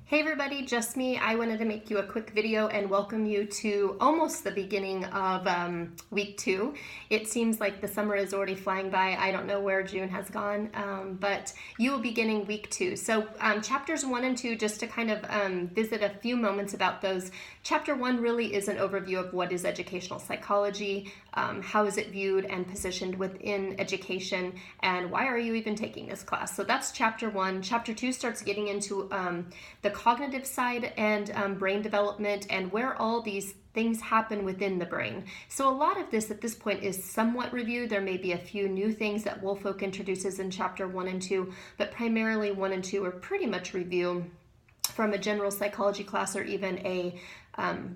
Hey everybody, just me. I wanted to make you a quick video and welcome you to almost the beginning of week 2. It seems like the summer is already flying by. I don't know where June has gone, but you will be beginning week 2. So chapters 1 and 2, just to kind of visit a few moments about those. Chapter 1 really is an overview of what is educational psychology, how is it viewed and positioned within education, and why are you even taking this class? So that's chapter 1. Chapter 2 starts getting into the cognitive side and brain development and where all these things happen within the brain. So a lot of this at this point is somewhat reviewed. There may be a few new things that Woolfolk introduces in chapter 1 and 2, but primarily 1 and 2 are pretty much review from a general psychology class or even a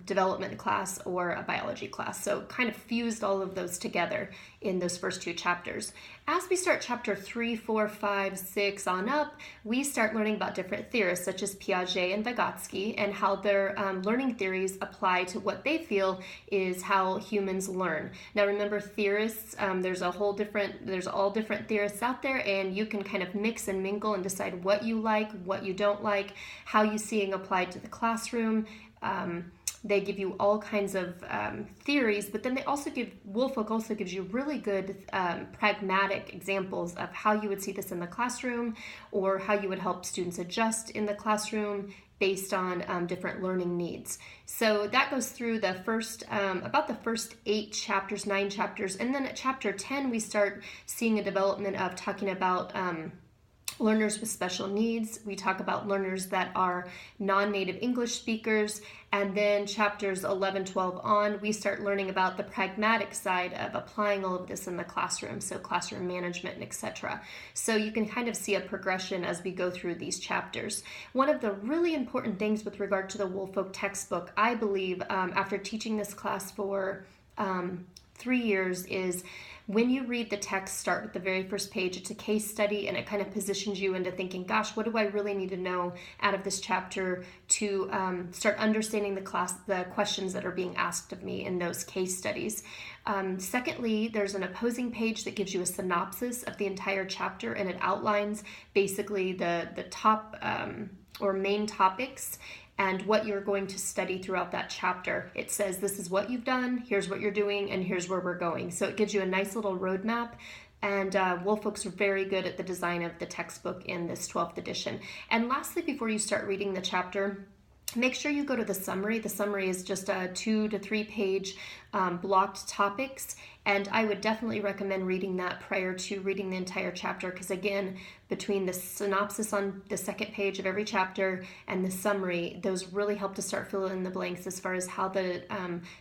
development class or a biology class. So kind of fused all of those together in those first 2 chapters. As we start chapter 3, 4, 5, 6 on up, we start learning about different theorists such as Piaget and Vygotsky and how their learning theories apply to what they feel is how humans learn. Now remember, theorists, there's all different theorists out there, and you can kind of mix and mingle and decide what you like, what you don't like, how you seeing applied to the classroom. They give you all kinds of theories, but then Woolfolk also gives you really good pragmatic examples of how you would see this in the classroom or how you would help students adjust in the classroom based on different learning needs. So that goes through the first, about the first 8 chapters, 9 chapters, and then at chapter 10 we start seeing a development of talking about learners with special needs. We talk about learners that are non-native English speakers, and then chapters 11, 12 on, we start learning about the pragmatic side of applying all of this in the classroom, so classroom management and etc. So you can kind of see a progression as we go through these chapters. One of the really important things with regard to the Woolfolk textbook, I believe, after teaching this class for 3 years, is when you read the text, start with the very first page. It's a case study, and it kind of positions you into thinking, gosh, what do I really need to know out of this chapter to start understanding the questions that are being asked of me in those case studies. Secondly, there's an opposing page that gives you a synopsis of the entire chapter, and it outlines basically the top or main topics and what you're going to study throughout that chapter. It says, this is what you've done, here's what you're doing, and here's where we're going. So it gives you a nice little roadmap, and Woolfolk's are very good at the design of the textbook in this 12th edition. And lastly, before you start reading the chapter, make sure you go to the summary. The summary is just a 2 to 3 page blocked topics, and I would definitely recommend reading that prior to reading the entire chapter, because again, between the synopsis on the second page of every chapter and the summary, those really help to start filling in the blanks as far as how the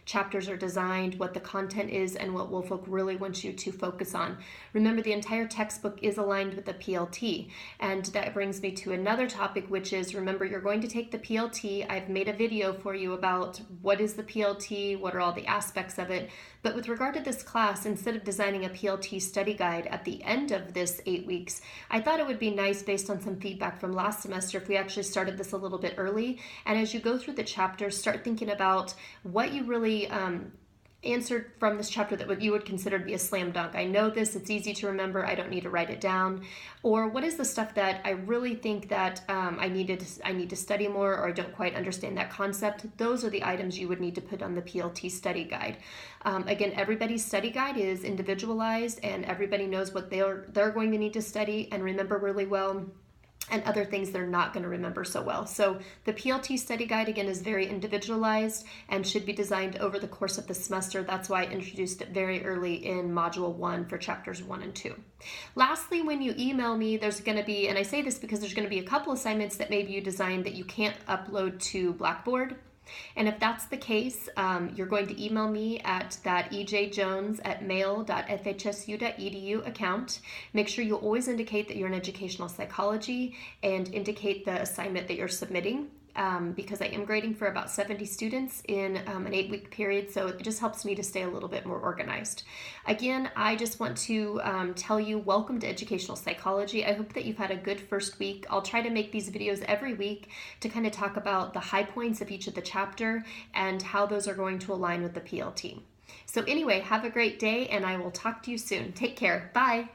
chapters are designed, what the content is, and what Woolfolk really wants you to focus on. Remember, the entire textbook is aligned with the PLT, and that brings me to another topic, which is, remember, you're going to take the PLT. I've made a video for you about what is the PLT, what are all the aspects of it, but with regard to this class, instead of designing a PLT study guide at the end of this 8 weeks, I thought it would be nice, based on some feedback from last semester, if we actually started this a little bit early, and as you go through the chapters, start thinking about what you really answered from this chapter that you would consider to be a slam dunk. I know this, it's easy to remember, I don't need to write it down. Or what is the stuff that I really think that I need to study more, or I don't quite understand that concept? Those are the items you would need to put on the PLT study guide. Again, everybody's study guide is individualized, and everybody knows what they're going to need to study and remember really well, and other things they're not going to remember so well. So the PLT study guide, again, is very individualized and should be designed over the course of the semester. That's why I introduced it very early in Module 1 for chapters 1 and 2. Lastly, when you email me, there's going to be, and I say this because there's going to be a couple assignments that maybe you designed that you can't upload to Blackboard. And if that's the case, you're going to email me at that ejjones@mail.fhsu.edu account. Make sure you always indicate that you're in educational psychology and indicate the assignment that you're submitting. Because I am grading for about 70 students in an 8-week period, so it just helps me to stay a little bit more organized. Again, I just want to tell you, welcome to educational psychology. I hope that you've had a good first week. I'll try to make these videos every week to kind of talk about the high points of each of the chapter and how those are going to align with the PLT. So anyway, have a great day, and I will talk to you soon. Take care. Bye.